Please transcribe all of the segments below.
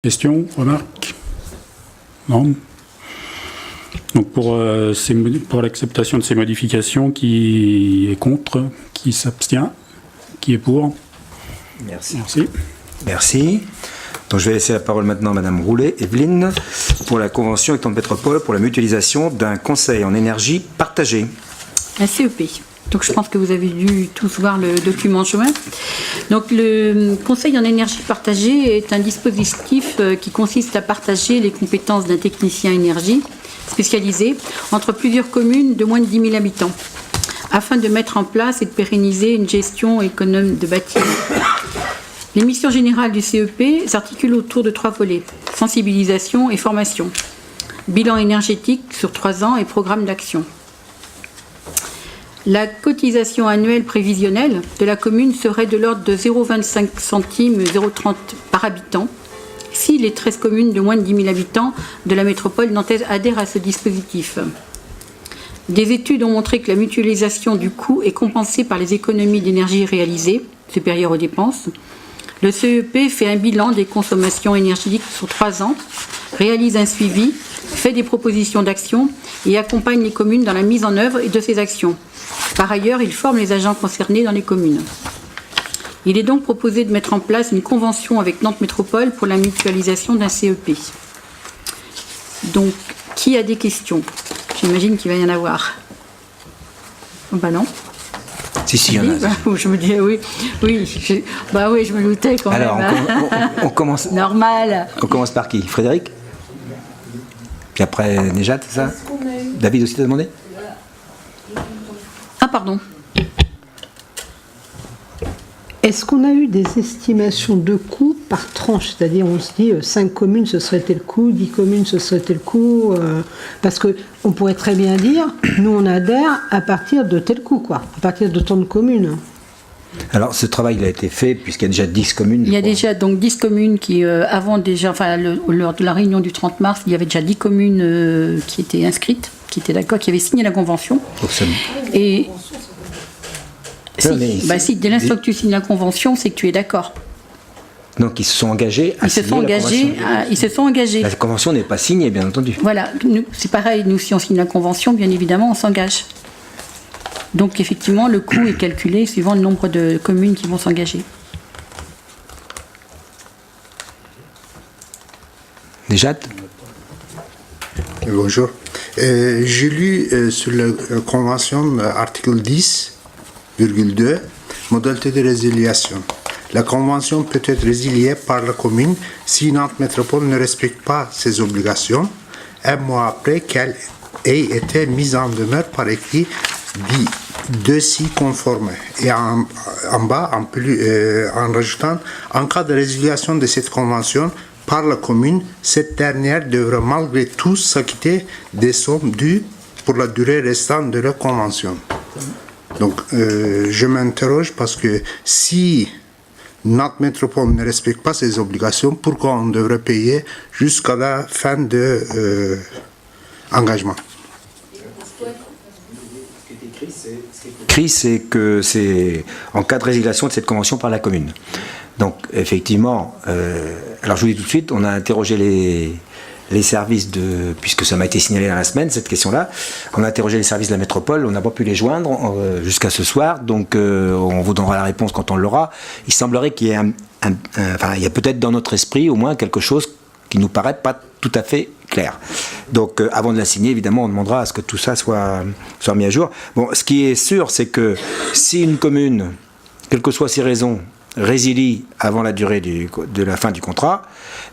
Questions, remarques? Non. Donc pour l'acceptation de ces modifications, qui est contre? Qui s'abstient? Qui est pour? Merci. Merci. Merci. Donc je vais laisser la parole maintenant à Madame Roulet, Evelyne, pour la convention avec Nantes Métropole pour la mutualisation d'un conseil en énergie partagé. La CEP. Donc je pense que vous avez dû tous voir le document en chemin. Donc le conseil en énergie partagée est un dispositif qui consiste à partager les compétences d'un technicien énergie spécialisé entre plusieurs communes de moins de 10 000 habitants afin de mettre en place et de pérenniser une gestion économe de bâtiments. Les missions générales du CEP s'articulent autour de 3 volets: sensibilisation et formation, bilan énergétique sur 3 ans et programme d'action. La cotisation annuelle prévisionnelle de la commune serait de l'ordre de 0,25 centimes, 0,30 par habitant, si les 13 communes de moins de 10 000 habitants de la métropole nantaise adhèrent à ce dispositif. Des études ont montré que la mutualisation du coût est compensée par les économies d'énergie réalisées, supérieures aux dépenses. Le CEP fait un bilan des consommations énergétiques sur 3 ans, réalise un suivi, fait des propositions d'action et accompagne les communes dans la mise en œuvre de ces actions. Par ailleurs, il forme les agents concernés dans les communes. Il est donc proposé de mettre en place une convention avec Nantes Métropole pour la mutualisation d'un CEP. Donc, qui a des questions? J'imagine qu'il va y en avoir. Ben non. Si, il y en a. Je me dis oui, je me doutais quand même. Alors, on commence. Normal. On commence par qui? Frédéric? Puis après, Nejat, c'est ça? David aussi t'a demandé? Ah, pardon. Est-ce qu'on a eu des estimations de coûts par tranche? C'est-à-dire, on se dit 5 communes, ce serait tel coût, 10 communes, ce serait tel coût. Parce qu'on pourrait très bien dire, nous, on adhère à partir de tel coût, quoi, à partir de tant de communes. Alors, ce travail, il a été fait, puisqu'il y a déjà 10 communes. Il y a déjà donc 10 communes qui, avant déjà, enfin, lors de la réunion du 30 mars, il y avait déjà 10 communes qui étaient inscrites, qui étaient d'accord, qui avaient signé la convention. Et. Si, dès l'instant que tu signes la convention, c'est que tu es d'accord. Donc ils se sont engagés à signer la convention. Ils se sont engagés. La convention n'est pas signée, bien entendu. Voilà, c'est pareil, nous si on signe la convention, bien évidemment, on s'engage. Donc effectivement, le coût est calculé suivant le nombre de communes qui vont s'engager. Déjà. Bonjour. J'ai lu sur la convention article 10,2, modalité de résiliation. La convention peut être résiliée par la commune si Nantes Métropole ne respecte pas ses obligations, un mois après qu'elle ait été mise en demeure par écrit dit de s'y conformer. Et en bas, en rajoutant, en cas de résiliation de cette convention par la commune, cette dernière devra malgré tout s'acquitter des sommes dues pour la durée restante de la convention. Donc, je m'interroge parce que si Nantes Métropole ne respecte pas ses obligations, pourquoi on devrait payer jusqu'à la fin de engagement? C'est que c'est en cas de résiliation de cette convention par la commune. Donc, effectivement, alors je vous dis tout de suite, on a interrogé les services puisque ça m'a été signalé dans la semaine, cette question-là, on a interrogé les services de la métropole, on n'a pas pu les joindre jusqu'à ce soir, donc on vous donnera la réponse quand on l'aura. Il semblerait qu'il y ait il y a peut-être dans notre esprit au moins quelque chose qui nous paraît pas tout à fait clair. Donc avant de la signer, évidemment, on demandera à ce que tout ça soit mis à jour. Bon, ce qui est sûr, c'est que si une commune, quelles que soient ses raisons, résilie avant la durée de la fin du contrat,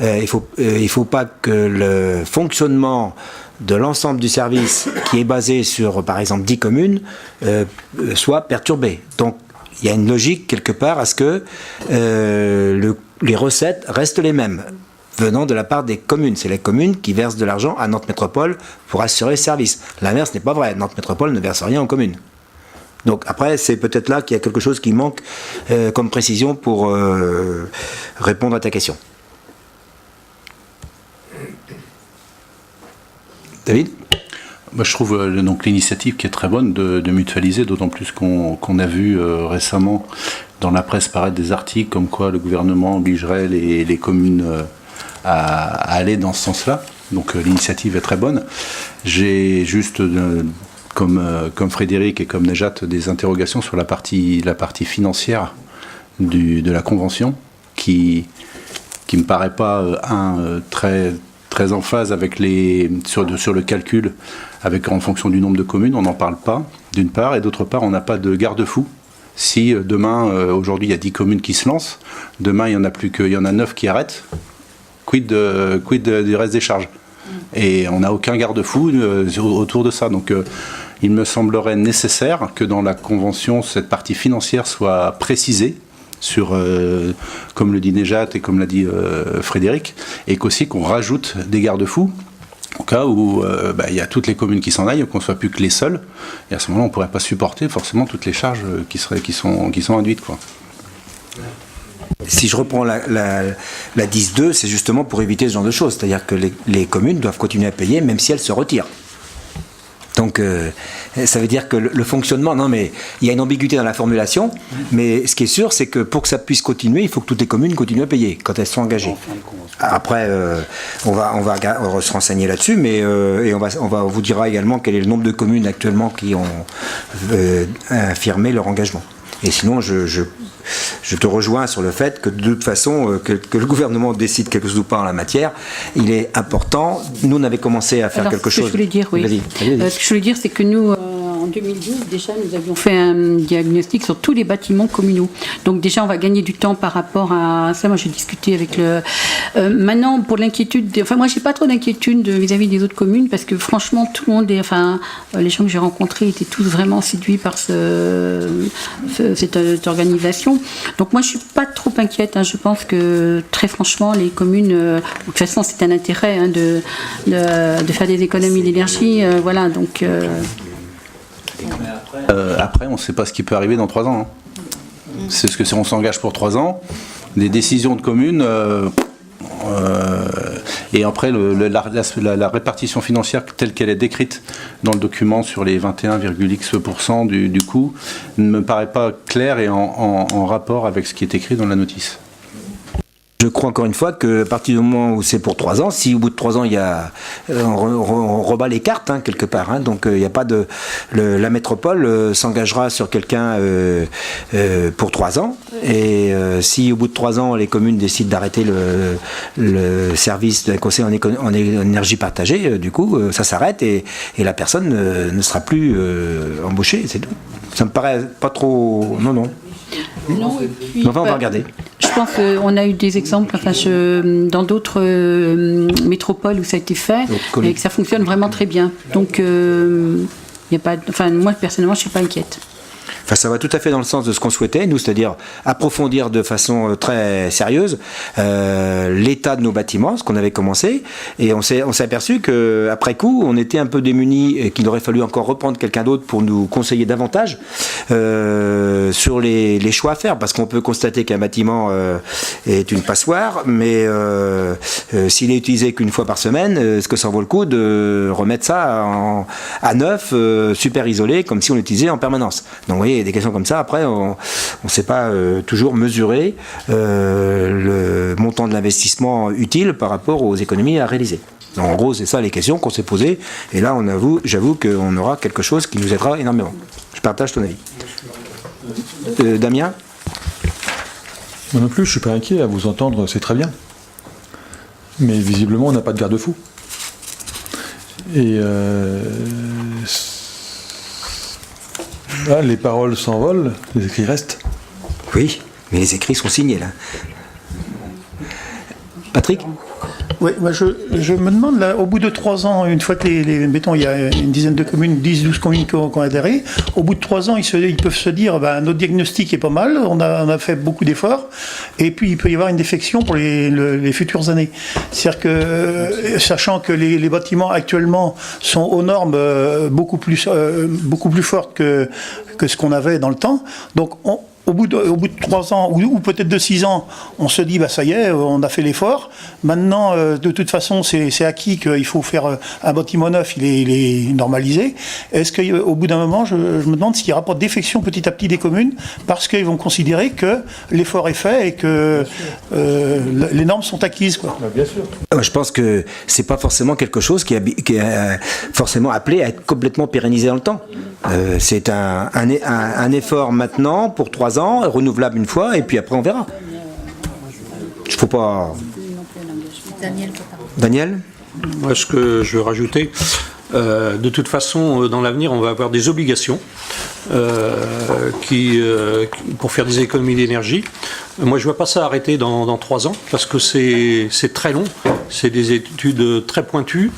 il faut pas que le fonctionnement de l'ensemble du service qui est basé sur, par exemple, 10 communes, soit perturbé. Donc, il y a une logique, quelque part, à ce que les recettes restent les mêmes, venant de la part des communes. C'est les communes qui versent de l'argent à Nantes Métropole pour assurer le service. L'inverse n'est pas vrai. Nantes Métropole ne verse rien aux communes. Donc après, c'est peut-être là qu'il y a quelque chose qui manque comme précision pour répondre à ta question. David ? Je trouve donc l'initiative qui est très bonne de mutualiser, d'autant plus qu'on a vu récemment dans la presse paraître des articles comme quoi le gouvernement obligerait les communes aller dans ce sens-là. Donc l'initiative est très bonne. J'ai juste, comme Frédéric et comme Nejat, des interrogations sur la partie financière de la convention qui me paraît pas très en phase avec sur le calcul en fonction du nombre de communes. On n'en parle pas, d'une part, et d'autre part, on n'a pas de garde-fou. Si demain, aujourd'hui, il y a 10 communes qui se lancent, demain, il y en a 9 qui arrêtent, quid du reste des charges? Et on n'a aucun garde-fou autour de ça. Donc, il me semblerait nécessaire que dans la convention, cette partie financière soit précisée, comme le dit Nejat et comme l'a dit Frédéric, et qu'aussi qu'on rajoute des garde-fous au cas où il y a toutes les communes qui s'en aillent, qu'on ne soit plus que les seuls, et à ce moment-là on ne pourrait pas supporter forcément toutes les charges qui sont induites, quoi. Si je reprends la 10.2, c'est justement pour éviter ce genre de choses, c'est-à-dire que les communes doivent continuer à payer même si elles se retirent. Donc ça veut dire que le fonctionnement, non mais il y a une ambiguïté dans la formulation, mais ce qui est sûr, c'est que pour que ça puisse continuer, il faut que toutes les communes continuent à payer quand elles sont engagées. Après, on va se renseigner là-dessus, mais et on vous dira également quel est le nombre de communes actuellement qui ont affirmé leur engagement. Et sinon, je te rejoins sur le fait que de toute façon, que le gouvernement décide quelque chose ou pas en la matière, il est important. Nous, on avait commencé à faire quelque chose. Ce que je voulais dire, oui. Vas-y. Ce que je voulais dire, c'est que nous, en 2012, déjà, nous avions fait un diagnostic sur tous les bâtiments communaux. Donc déjà, on va gagner du temps par rapport à ça. Moi, j'ai discuté avec maintenant, pour l'inquiétude, moi, j'ai pas trop d'inquiétude vis-à-vis des autres communes, parce que franchement, tout le monde les gens que j'ai rencontrés étaient tous vraiment séduits par cette organisation. Donc moi, je suis pas trop inquiète. Je pense que très franchement, les communes, de toute façon, c'est un intérêt de faire des économies d'énergie. Voilà, donc. Après, on ne sait pas ce qui peut arriver dans 3 ans. C'est ce que on s'engage pour 3 ans. Des décisions de communes. Et après, la répartition financière telle qu'elle est décrite dans le document sur les 21,x% du coût ne me paraît pas claire et en rapport avec ce qui est écrit dans la notice. Je crois encore une fois qu'à partir du moment où c'est pour 3 ans, si au bout de 3 ans, on rebat les cartes quelque part, donc il n'y a pas la métropole s'engagera sur quelqu'un pour 3 ans, et si au bout de 3 ans, les communes décident d'arrêter le service d'un conseil en énergie partagée, du coup, ça s'arrête et la personne ne sera plus embauchée, c'est tout. Ça me paraît pas trop... Non. Non, et puis, enfin, on va regarder. Je pense qu'on a eu des exemples dans d'autres métropoles où ça a été fait et que ça fonctionne vraiment très bien. Donc, y a pas, moi, personnellement, je ne suis pas inquiète. Enfin, ça va tout à fait dans le sens de ce qu'on souhaitait, nous, c'est-à-dire approfondir de façon très sérieuse l'état de nos bâtiments, ce qu'on avait commencé, et on s'est aperçu qu'après coup, on était un peu démunis et qu'il aurait fallu encore reprendre quelqu'un d'autre pour nous conseiller davantage sur les choix à faire, parce qu'on peut constater qu'un bâtiment est une passoire, mais s'il est utilisé qu'une fois par semaine, est-ce que ça vaut le coup de remettre ça à neuf, super isolé, comme si on l'utilisait en permanence? Donc, vous voyez, il y a des questions comme ça. Après, on ne sait pas toujours mesurer le montant de l'investissement utile par rapport aux économies à réaliser. Donc, en gros, c'est ça les questions qu'on s'est posées. Et là, j'avoue qu'on aura quelque chose qui nous aidera énormément. Je partage ton avis. Damien ? Moi non plus, je ne suis pas inquiet. À vous entendre, c'est très bien. Mais visiblement, on n'a pas de garde-fou. Et les paroles s'envolent, les écrits restent. Oui, mais les écrits sont signés là. Patrick ? Oui, moi je me demande, là, au bout de 3 ans, une fois que mettons, il y a une dizaine de communes, 10-12 communes qui ont adhéré, au bout de 3 ans, ils peuvent se dire, notre diagnostic est pas mal, on a fait beaucoup d'efforts, et puis il peut y avoir une défection pour les futures années. C'est-à-dire que, sachant que les bâtiments actuellement sont aux normes beaucoup plus fortes que ce qu'on avait dans le temps, donc au bout de 3 ans, ou peut-être de 6 ans, on se dit, ça y est, on a fait l'effort. Maintenant, de toute façon, c'est acquis qu'il faut faire un bâtiment neuf, il est normalisé. Est-ce qu'au bout d'un moment, je me demande s'il n'y aura pas de défection petit à petit des communes, parce qu'ils vont considérer que l'effort est fait et que les normes sont acquises, quoi. Bien sûr. Je pense que c'est pas forcément quelque chose qui est forcément appelé à être complètement pérennisé dans le temps. C'est un effort maintenant pour 3 ans, renouvelable une fois, et puis après on verra. Il faut pas. Daniel ? Moi, ce que je veux rajouter, de toute façon, dans l'avenir, on va avoir des obligations pour faire des économies d'énergie. Moi, je ne vois pas ça arrêter dans 3 ans, parce que c'est très long, c'est des études très pointues.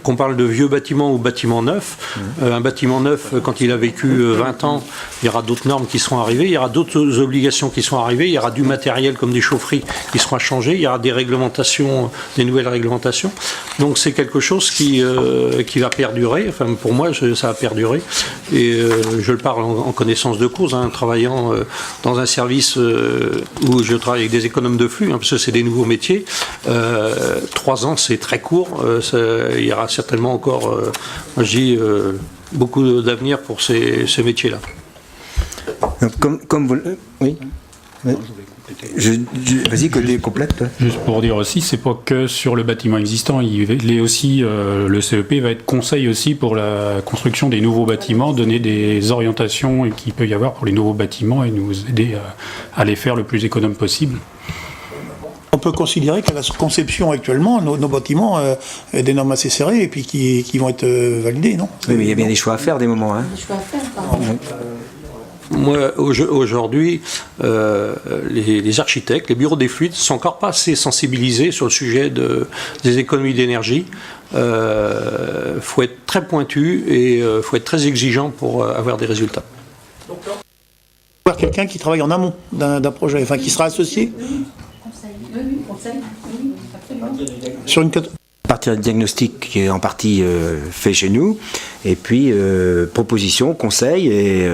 Qu'on parle de vieux bâtiments ou bâtiments neufs. Un bâtiment neuf, quand il a vécu 20 ans, il y aura d'autres normes qui seront arrivées, il y aura d'autres obligations qui seront arrivées, il y aura du matériel comme des chaufferies qui seront à changer, il y aura des réglementations, des nouvelles réglementations. Donc c'est quelque chose qui va perdurer. Enfin, pour moi, ça va perdurer. Et je le parle en connaissance de cause, travaillant dans un service où je travaille avec des économes de flux, parce que c'est des nouveaux métiers. 3 ans, c'est très court. Il y aura certainement encore, moi je dis, beaucoup d'avenir pour ces métiers-là. Comme vous... Oui. Vas-y, que complète. Juste pour dire aussi, c'est pas que sur le bâtiment existant, il est aussi, le CEP va être conseil aussi pour la construction des nouveaux bâtiments, donner des orientations qu'il peut y avoir pour les nouveaux bâtiments et nous aider à les faire le plus économe possible. On peut considérer qu'à la conception actuellement, nos bâtiments ont des normes assez serrées et puis qui vont être validés, non ? Oui, mais il y a bien des choix à faire, des moments. Des choix à faire, pardon. Moi, aujourd'hui, les architectes, les bureaux des fluides ne sont encore pas assez sensibilisés sur le sujet des économies d'énergie. Faut être très pointu et faut être très exigeant pour avoir des résultats. Voir quelqu'un qui travaille en amont d'un projet, enfin qui sera associé sur une Partir de diagnostic qui est en partie fait chez nous, et puis proposition, conseil, et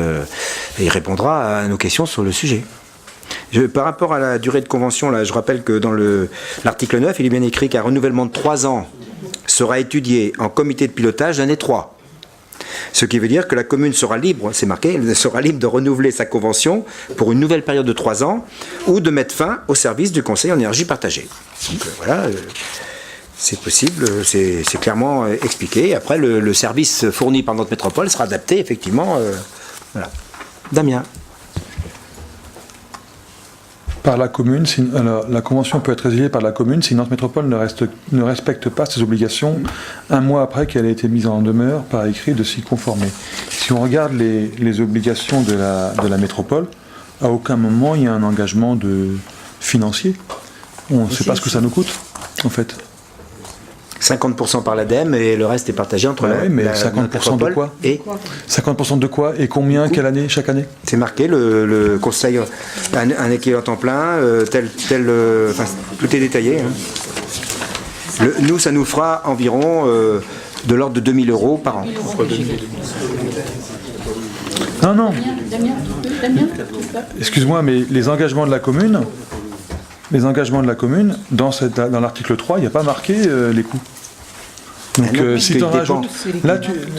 il répondra à nos questions sur le sujet. Par rapport à la durée de convention, là, je rappelle que dans l'article 9, il est bien écrit qu'un renouvellement de 3 ans sera étudié en comité de pilotage l'année 3. Ce qui veut dire que la commune sera libre, c'est marqué, elle sera libre de renouveler sa convention pour une nouvelle période de 3 ans ou de mettre fin au service du conseil en énergie partagée. Donc voilà, c'est possible, c'est clairement expliqué. Après, le service fourni par notre métropole sera adapté, effectivement. Voilà. Damien. Par la commune, alors, la convention peut être résiliée par la commune si notre métropole ne respecte pas ses obligations 1 mois après qu'elle ait été mise en demeure par écrit de s'y conformer. Si on regarde les obligations de la métropole, à aucun moment il y a un engagement financier. On ne sait pas ce que ça nous coûte, en fait. 50% par l'ADEME et le reste est partagé entre oui, mais 50% de quoi et 50% de quoi et combien, quelle année, chaque année? C'est marqué, le conseil, un équivalent temps plein, enfin, tout est détaillé. Hein. Nous, ça nous fera environ de l'ordre de 2000 € par an. Non. Excuse-moi, mais les engagements de la commune, dans l'article 3, il n'y a pas marqué les coûts. Donc si tu en rajoutes,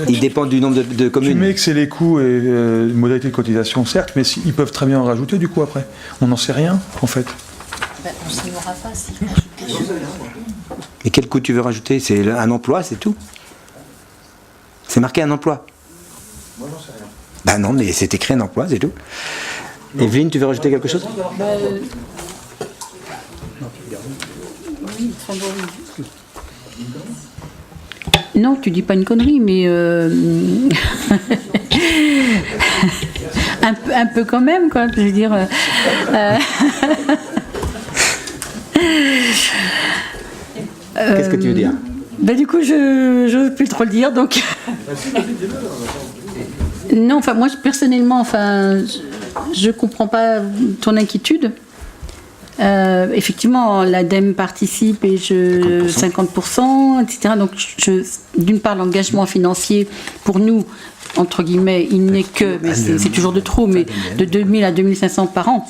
il dépend du nombre de communes. Tu mets que c'est les coûts et modalités de cotisation, certes, mais ils peuvent très bien en rajouter du coup après. On n'en sait rien, en fait. On ne saura pas s'ils rajoutent des choses. Et quel coût tu veux rajouter? C'est un emploi, c'est tout. C'est marqué un emploi. Moi, j'en sais rien. Non, mais c'est écrit un emploi, c'est tout. Evelyne, tu veux rajouter quelque chose? Oui, très bon. Non, tu dis pas une connerie, mais un peu quand même, quoi. Je veux dire. Qu'est-ce que tu veux dire? Du coup, je n'ose plus trop le dire, donc. Non, enfin, moi, personnellement, je comprends pas ton inquiétude. Effectivement, l'ADEME participe et 50%, etc. Donc, d'une part, l'engagement financier pour nous entre guillemets, il n'est que, mais c'est toujours de trop, mais de 2000 à 2500 par an.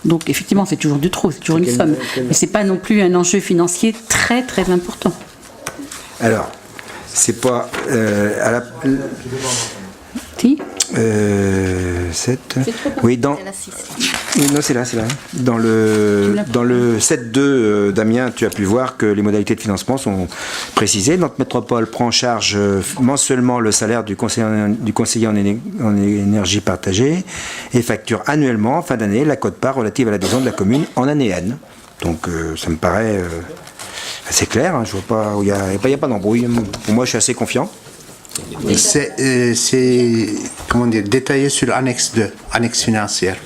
Donc effectivement, c'est toujours de trop, c'est toujours une somme. Mais c'est pas non plus un enjeu financier très très important. Alors, c'est pas à la... Si 7. Oui, dans. Oui, non, c'est là. Dans le 7.2, Damien, tu as pu voir que les modalités de financement sont précisées. Nantes Métropole prend en charge mensuellement le salaire du conseiller en énergie partagée et facture annuellement, en fin d'année, la quote-part relative à l'adhésion de la commune en année N. Donc, ça me paraît assez clair. Hein, je vois pas, il n'y a pas d'embrouille. Pour moi, je suis assez confiant. C'est comment dire, détaillé sur annexe 2, annexe financière.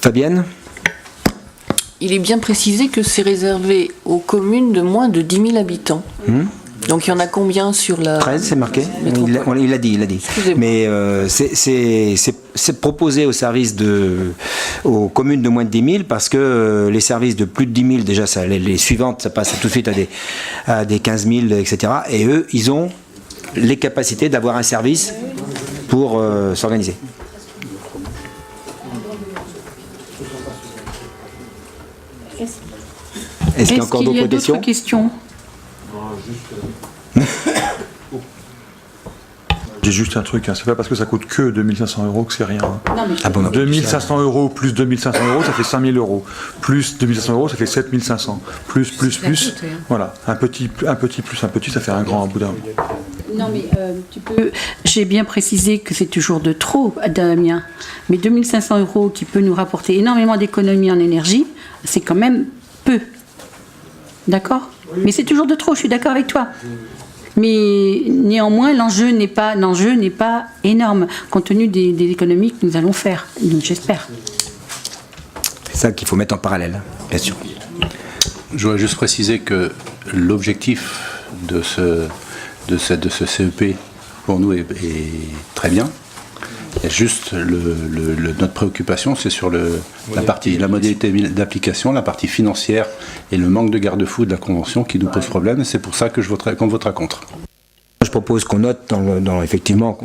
Fabienne ? Il est bien précisé que c'est réservé aux communes de moins de 10 000 habitants. Donc il y en a combien sur la... 13, c'est marqué. Il l'a dit. Excusez-moi. Mais c'est proposé aux services aux communes de moins de 10 000 parce que les services de plus de 10 000, déjà, les suivantes, ça passe tout de suite à des 15 000, etc. Et eux, ils ont les capacités d'avoir un service pour s'organiser. Est-ce qu'il y a encore d'autres questions ? J'ai juste un truc, hein. C'est pas parce que ça coûte que 2500 € que c'est rien. Hein. Non, mais Ah bon, non. 2500 € plus 2500 €, ça fait 5000 €. Plus 2500 €, ça fait 7500. Plus. Voilà. Un petit, ça fait un grand à bout d'un. Non, mais j'ai bien précisé que c'est toujours de trop, Damien. Mais 2500 € qui peut nous rapporter énormément d'économies en énergie, c'est quand même peu. D'accord ? Mais c'est toujours de trop, je suis d'accord avec toi. Mais néanmoins, l'enjeu n'est pas énorme, compte tenu des économies que nous allons faire, donc j'espère. C'est ça qu'il faut mettre en parallèle, bien sûr. Je voudrais juste préciser que l'objectif de ce CEP, pour nous, est très bien. Il y a juste notre préoccupation, c'est sur la modalité d'application, la partie financière et le manque de garde-fou de la Convention qui nous pose problème. Et c'est pour ça que qu'on votera contre. Je propose qu'on note effectivement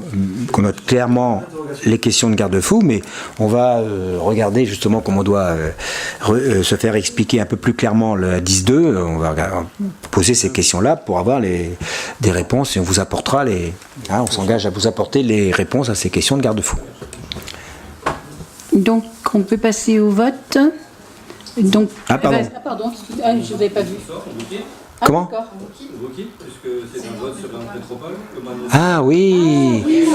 qu'on note clairement les questions de garde-fou, mais on va regarder justement comment on doit se faire expliquer un peu plus clairement le 10.2. On va poser ces questions-là pour avoir des réponses et on vous apportera on s'engage à vous apporter les réponses à ces questions de garde-fou. Donc, on peut passer au vote. Donc, pardon. Pardon, je ne vous avais pas vu. Comment ? Puisque c'est un vote sur Nantes Métropole. Ah oui.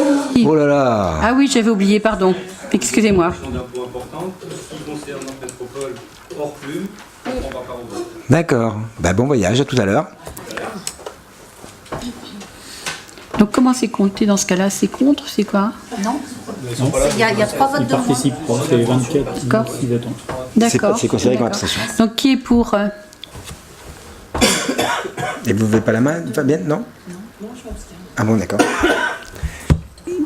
Oh là là. Ah oui, j'avais oublié, pardon. Excusez-moi. D'un point important, tout ce qui concerne Nantes Métropole hors plume, on va pas au vote. D'accord. Bon voyage, à tout à l'heure. Donc comment c'est compté dans ce cas-là? C'est contre? C'est quoi? Non. Il y a 3 votes de moins. C'est 24 D'accord. qui votent. D'accord. C'est considéré comme D'accord. abstention. Donc qui est pour? Et vous ne levez pas la main, Fabienne? Non. Non, je m'abstiens. Ah bon, d'accord.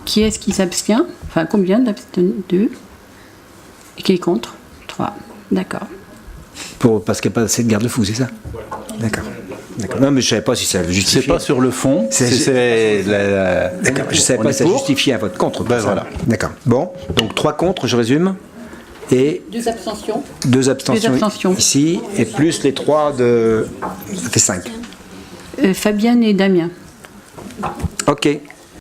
Qui est-ce qui s'abstient? Enfin, combien d'abstenus? 2. Et qui est contre? 3. D'accord. Parce qu'il n'y a pas assez de garde-fous, c'est ça? D'accord. Non, mais je ne savais pas si ça justifiait. C'est pas sur le fond. D'accord. Je ne savais pas si ça justifiait un vote contre. Voilà. D'accord. Bon, donc 3 contre, je résume. Et 2 abstentions. 2 abstentions, 2 abstentions. Ici, et plus les 3 de... Ça fait 5. Fabienne et Damien. Ok.